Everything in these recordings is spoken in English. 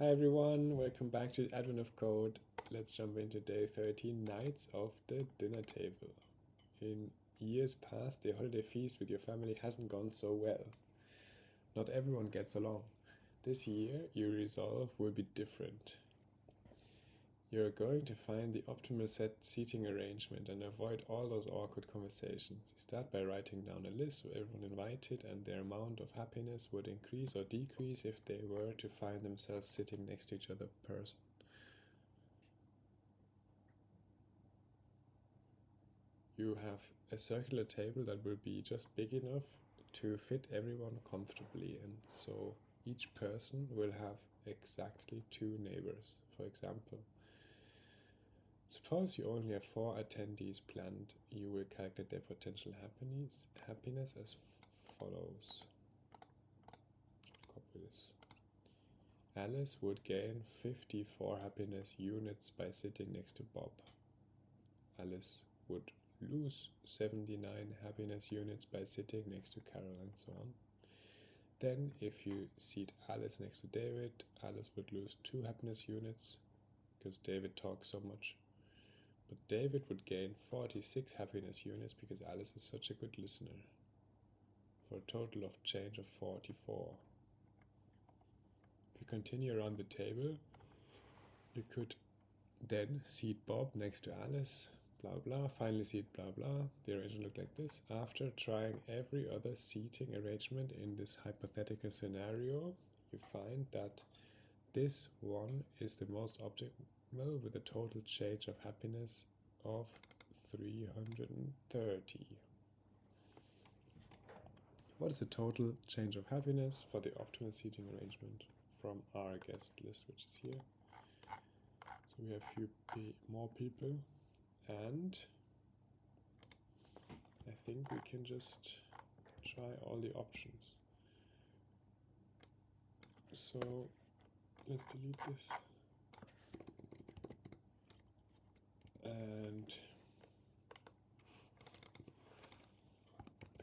Hi everyone, welcome back to Advent of Code. Let's jump into day 13, Nights of the Dinner Table. In years past, the holiday feast with your family hasn't gone so well. Not everyone gets along. This year, your resolve will be different. You're going to find the optimal seating arrangement and avoid all those awkward conversations. You start by writing down a list of everyone invited and their amount of happiness would increase or decrease if they were to find themselves sitting next to each other person. You have a circular table that will be just big enough to fit everyone comfortably, and so each person will have exactly 2 neighbors. For example, suppose you only have 4 attendees planned. You will calculate their potential happiness as follows. Copy this. Alice would gain 54 happiness units by sitting next to Bob. Alice would lose 79 happiness units by sitting next to Carol, and so on. Then, if you seat Alice next to David, Alice would lose 2 happiness units because David talks so much. But David would gain 46 happiness units because Alice is such a good listener, for a total of change of 44. If you continue around the table, you could then seat Bob next to Alice, blah blah, finally seat blah blah. The arrangement looked like this. After trying every other seating arrangement in this hypothetical scenario, you find that this one is the most optimal with a total change of happiness of 330. What is the total change of happiness for the optimal seating arrangement from our guest list, which is here? So we have a few more people, and I think we can just try all the options. So let's delete this and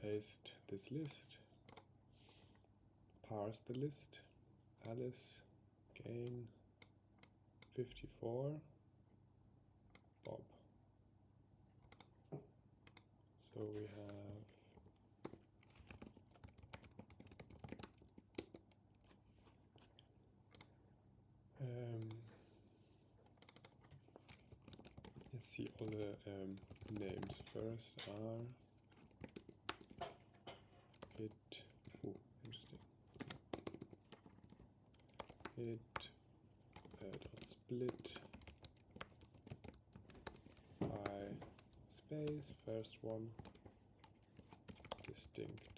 paste this list, parse the list. Alice gain 54, Bob. So we have let's see all the names first are it. Oh, interesting. It dot split by space. First one distinct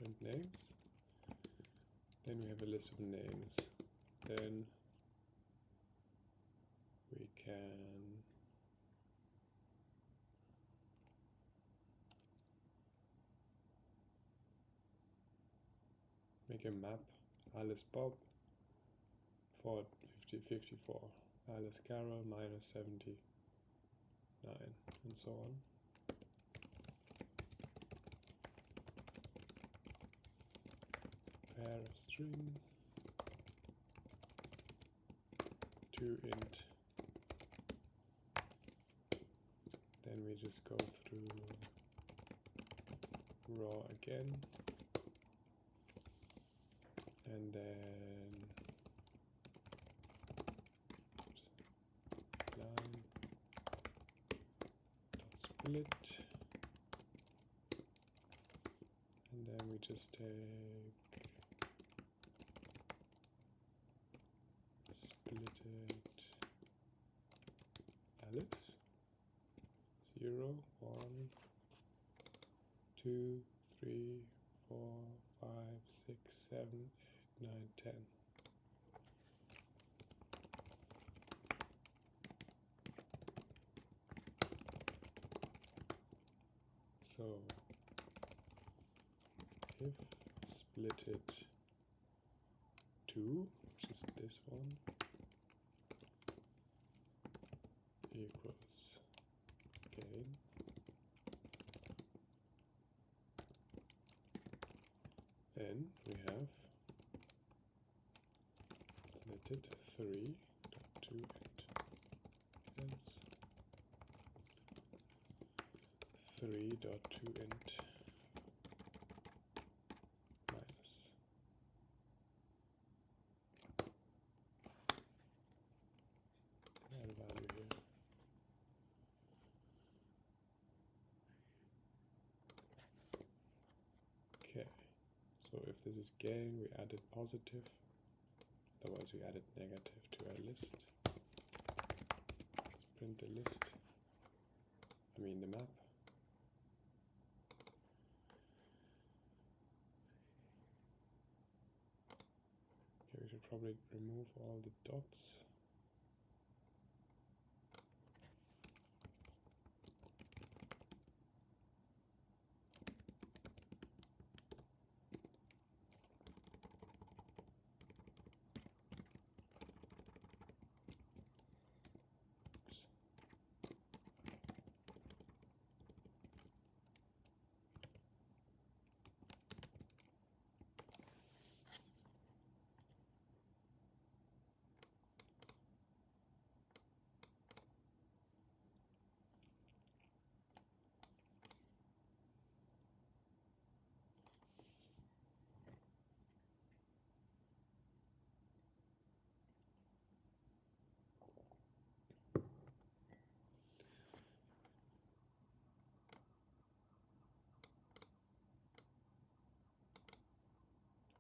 and names. Then we have a list of names. Then we can make a map. Alice Bob 54, Alice Carol minus 79, and so on. Pair of string to int. Then we just go through raw again, and then line dot split, and then we just take splitted Alice 0, 1, 2, 3, 4, 5, 6, 7, 8, 9, 10. So if splitted 2, which is this one, equals gain, Then we have let it 3.2 int else 3.2 int minus. Add a value here. Okay, so if this is gain, we added positive, otherwise we added negative to our list. Let's print the list, I mean the map. Okay, we should probably remove all the dots.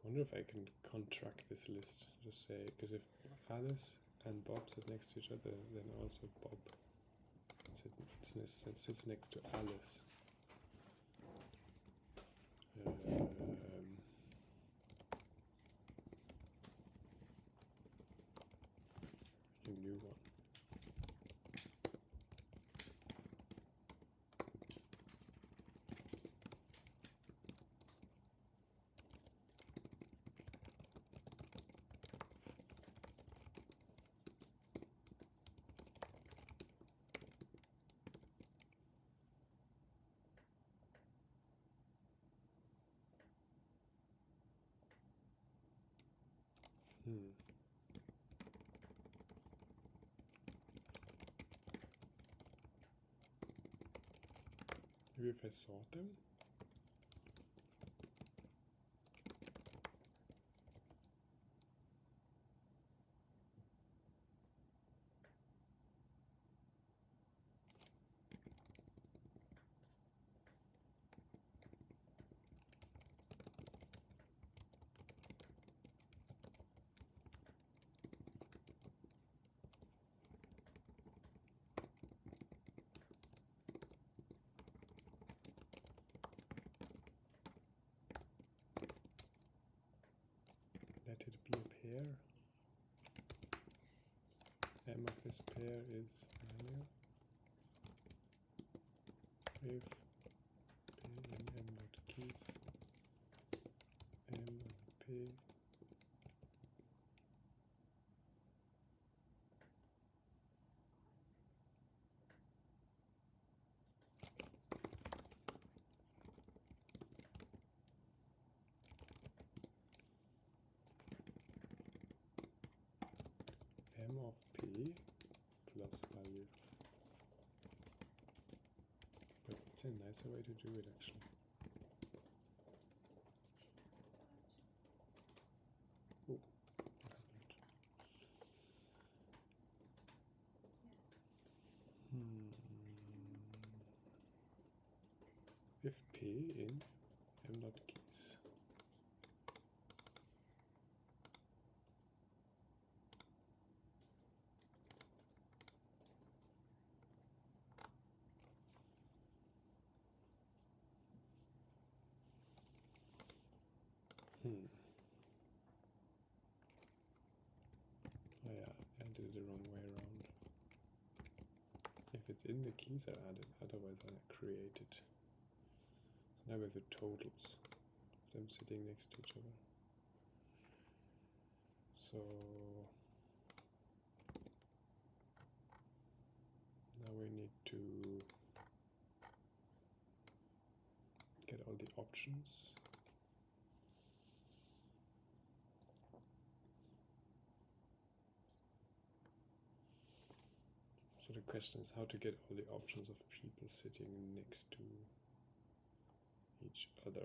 I wonder if I can contract this list, just say, because if Alice and Bob sit next to each other, then also Bob sits next to Alice. New one. Maybe if I sort them. Let it be a pair. M of this pair is manual. If p in m dot keys m of p m of p plus value. But it's a nicer way to do it actually. Oh, what happened? If p in m dot keys. Oh yeah, I did it the wrong way around. If it's in the keys, I add it, otherwise I create it. So now we have the totals of them sitting next to each other. So now we need to get all the options. So the question is how to get all the options of people sitting next to each other.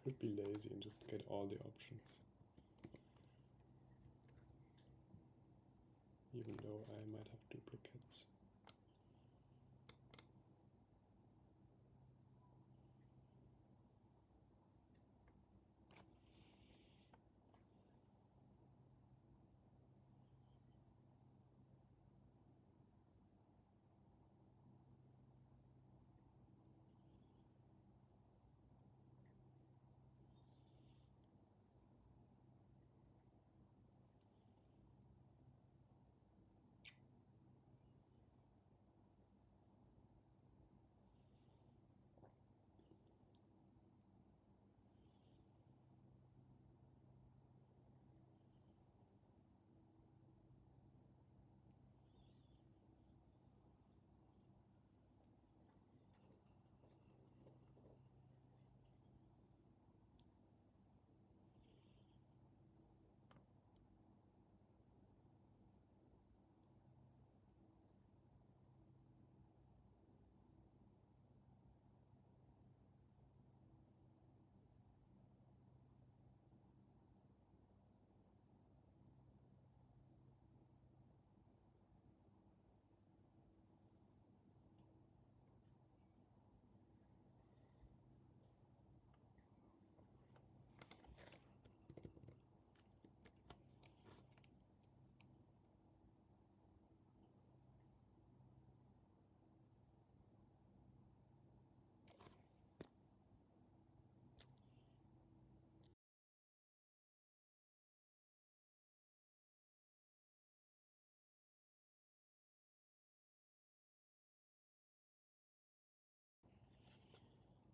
Could be lazy and just get all the options. Even though I might have duplicates.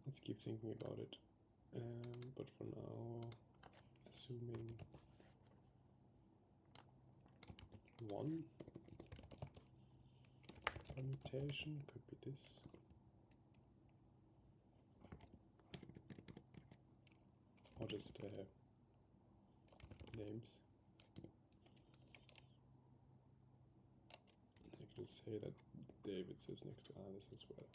Let's keep thinking about it. But for now, assuming 1 permutation could be this. Or just names. I could just say that David sits next to Alice as well.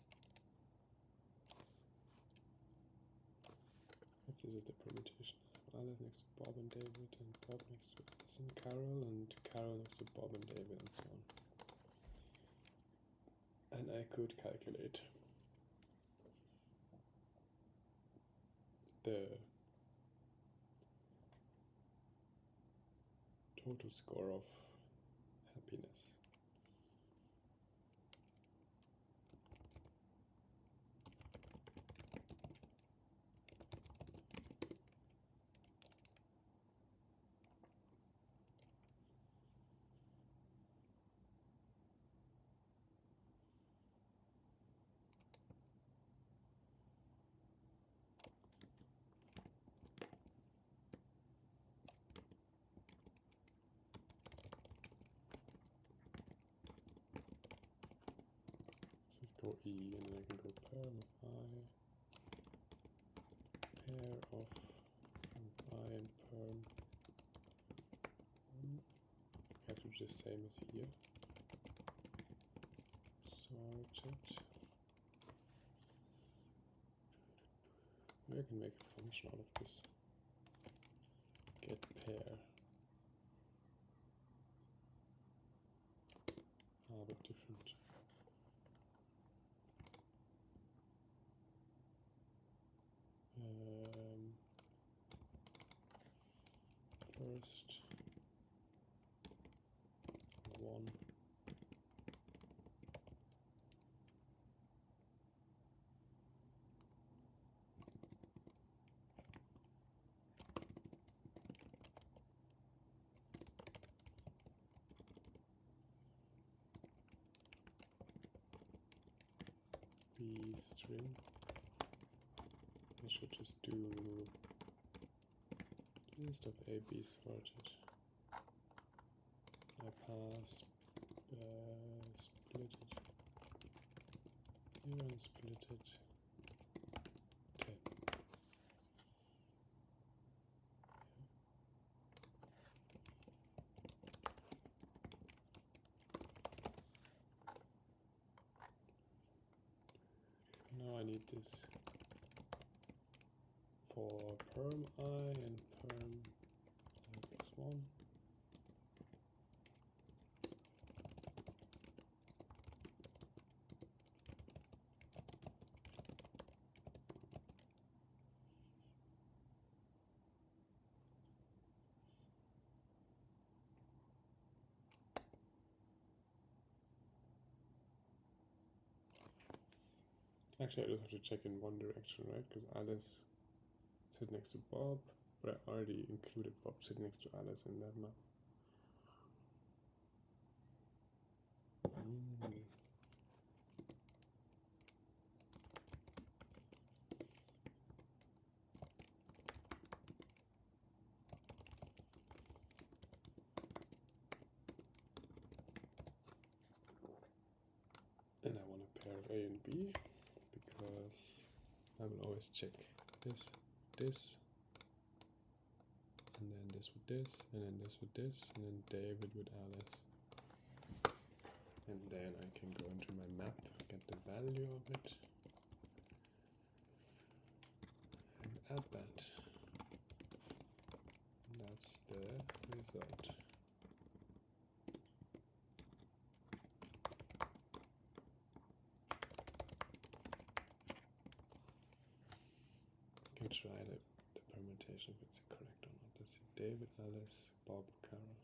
If this is the permutation, Alice next to Bob and David, and Bob next to Alice and Carol next to Bob and David, and so on. And I could calculate the total score of happiness. Go E, and then I can go perm of I, pair of I and perm. I have to do the same as here. Sorted. Maybe I can make a function out of this. Get pair. But different. First 1 2 B string. I should just do list of A, B sorted. I pass split it here and split it 10. Now I need this for perm I and perm I plus 1. Actually, I just have to check in one direction, right? Because Alice sit next to Bob, but I already included Bob sitting next to Alice in that map. And I want a pair of A and B because I will always check this, and then this with this, and then this with this, and then David with Alice. And then I can go into my map, get the value of it, and add that. And that's the result. You can try the permutation if it's correct or not. Let's see, David, Alice, Bob, Carol.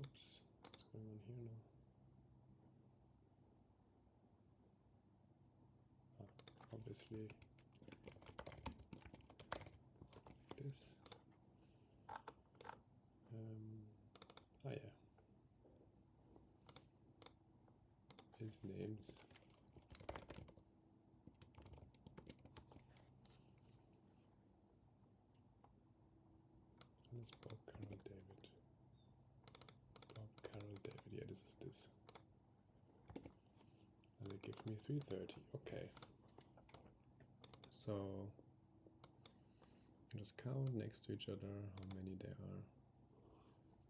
Oops, what's going on here now? Obviously this. Oh yeah. His names. Alice, Bob, Carol, David. Bob, Carol, David. Yeah, this is this. And it gives me 330. Okay. So just count next to each other how many there are.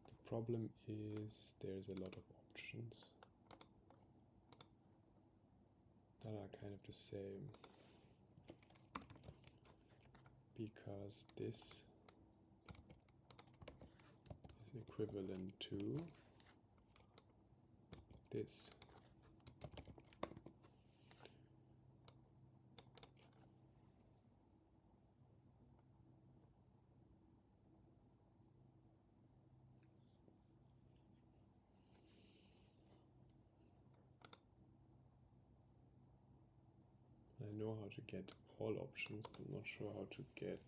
The problem is there's a lot of options that are kind of the same, because this is equivalent to this. I know how to get all options, but I'm not sure how to get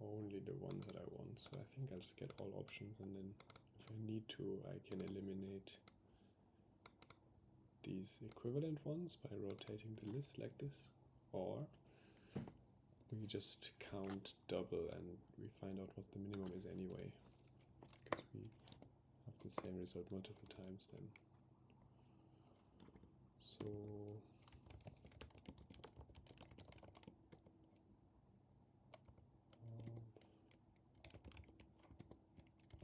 only the ones that I want. So I think I'll just get all options, and then if I need to, I can eliminate these equivalent ones by rotating the list like this, or we just count double and we find out what the minimum is anyway, because we have the same result multiple times then. So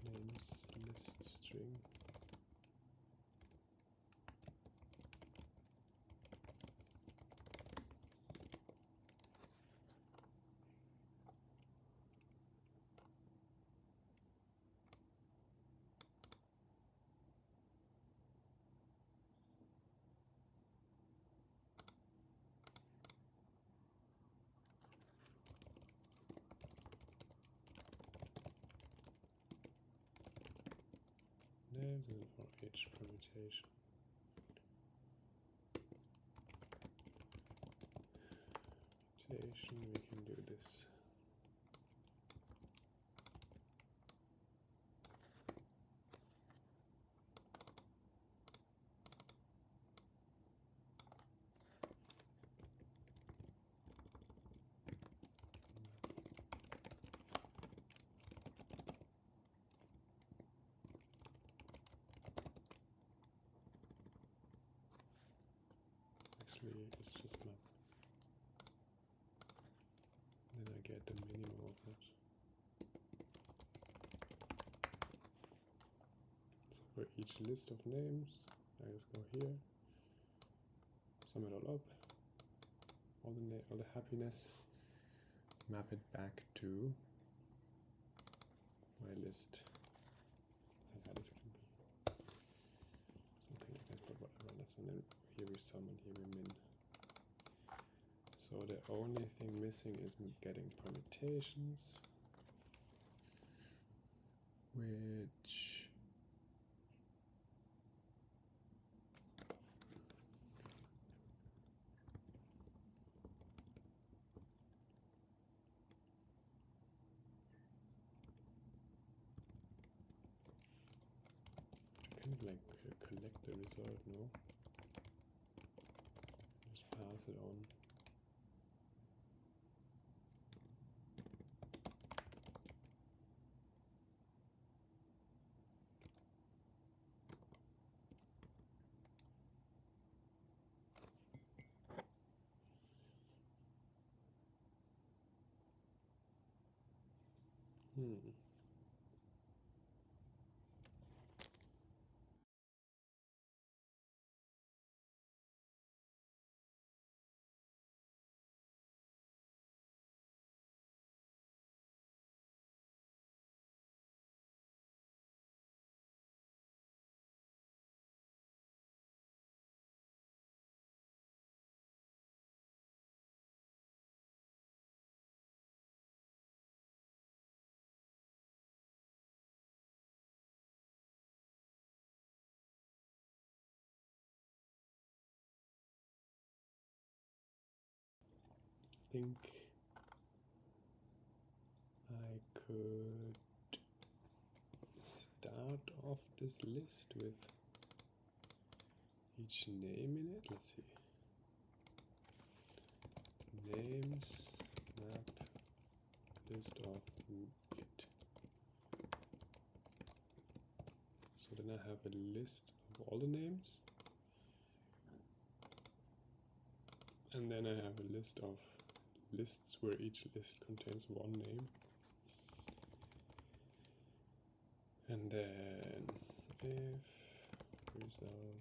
names list string names, and for each permutation we can do this. actually it's just map. Then I get the minimum of that. So for each list of names, I just go here, sum it all up, all the happiness, map it back to my list. How this can be something like that, but whatever. And then here we sum and here we min. So the only thing missing is getting permutations, which kind of like collect the result, no? Just pass it on. I think I could start off this list with each name in it. Let's see. Names, map, list of it. So then I have a list of all the names. And then I have a list of lists where each list contains one name. And then if result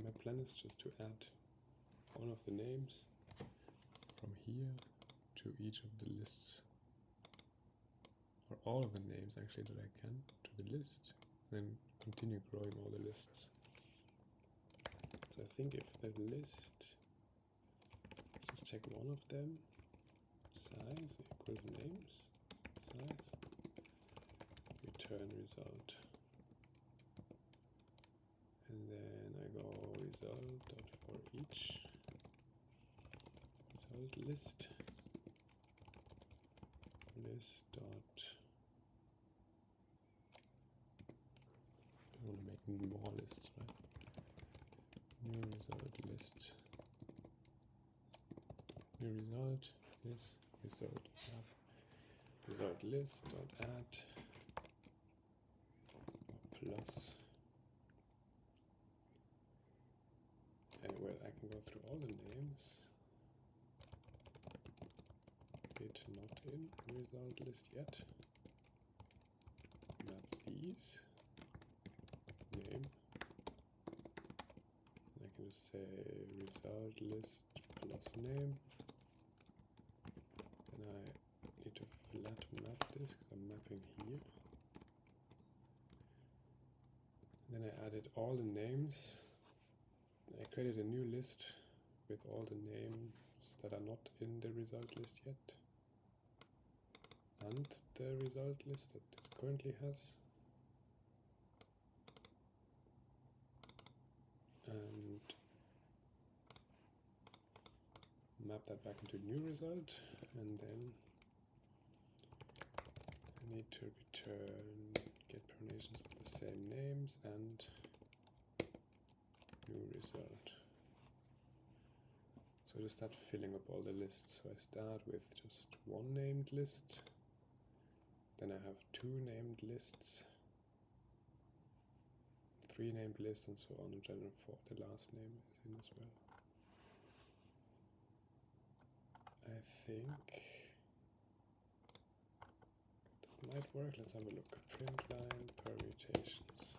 my plan is just to add one of the names from here to each of the lists, or all of the names actually that I can to the list, then continue growing all the lists. So I think if the list, just check one of them, size equals names, size, return result. And then I go result dot for each result list dot. I want to make more lists, right? New result list. New result is result add. Result list dot add plus. Well, I can go through all the names. It not in result list yet. Map these. Name. And I can just say result list plus name. And I need to flat map this because I'm mapping here. And then I added all the names. I created a new list with all the names that are not in the result list yet, and the result list that it currently has, and map that back into new result, and then I need to return get permissions of the same names and new result. So to start filling up all the lists, so I start with just one named list, Then I have 2 named lists, 3 named lists, and so on in general. For the last name is in as well. I think that might work. Let's have a look. Print line permutations.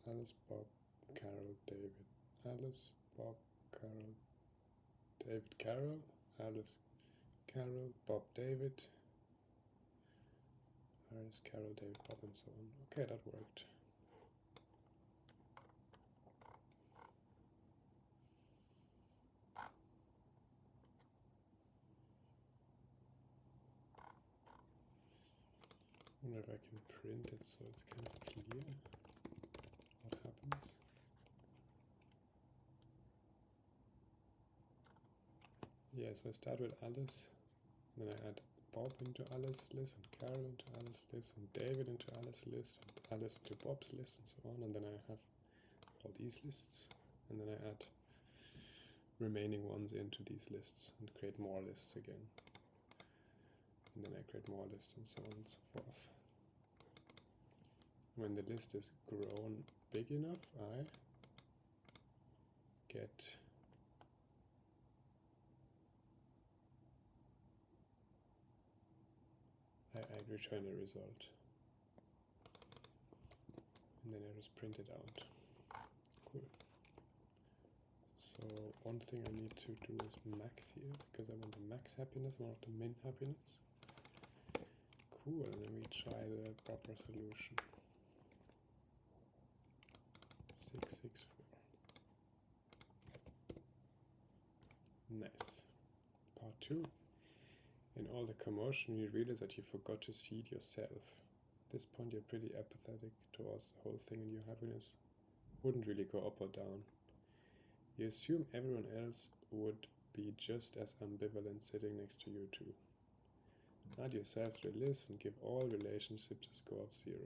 Alice, Bob, Carol, David. Alice, Bob, Carol, David, Carol. Alice, Carol, Bob, David. Alice, Carol, David, Bob, and so on. Okay, that worked. I wonder if I can print it so it's kind of clear what happens. Yeah, so I start with Alice, and then I add Bob into Alice's list, and Carol into Alice's list, and David into Alice's list, and Alice into Bob's list, and so on. And then I have all these lists, and then I add remaining ones into these lists and create more lists again. And then I create more lists, and so on and so forth. When the list is grown big enough, I return a result, and then I just print it out. Cool. So one thing I need to do is max here, because I want the max happiness, not the min happiness. Cool, and then we try the proper solution. 664. Nice. Part 2. In all the commotion, you realize that you forgot to seed yourself. At this point, you're pretty apathetic towards the whole thing, and your happiness wouldn't really go up or down. You assume everyone else would be just as ambivalent sitting next to you too. Add yourself to the list and give all relationships a score of 0.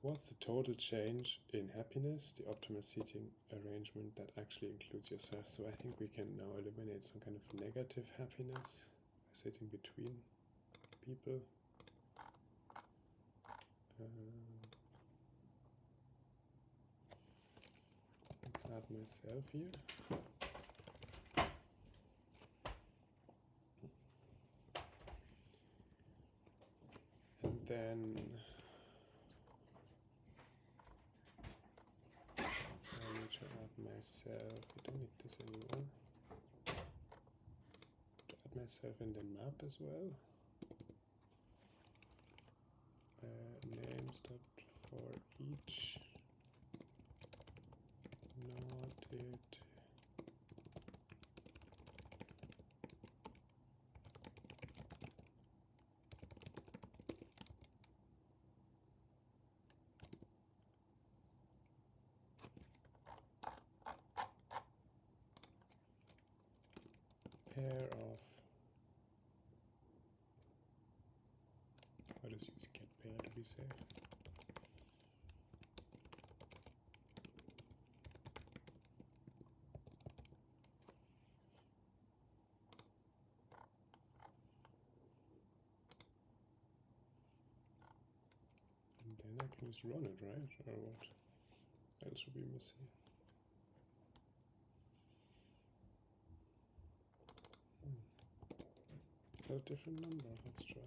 What's the total change in happiness? The optimal seating arrangement that actually includes yourself. So I think we can now eliminate some kind of negative happiness by sitting between people. Let's add myself here. And then I need to add myself. We don't need this anymore. To add myself in the map as well. Names for each nodded pair of, I'll just use get pair to be safe. And then I can just run it, right? Or what else should be missing? A different number, let's try.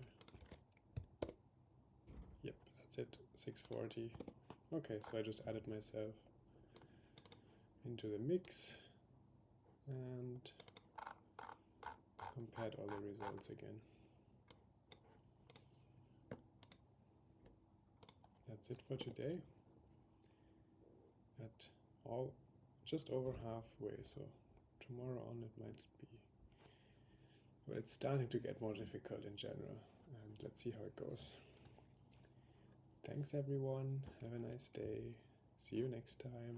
Yep, that's it, 640. Okay, so I just added myself into the mix and compared all the results again. That's it for today. At all, just over halfway, so tomorrow on it might be. Well, it's starting to get more difficult in general, and let's see how it goes. Thanks everyone, have a nice day, see you next time.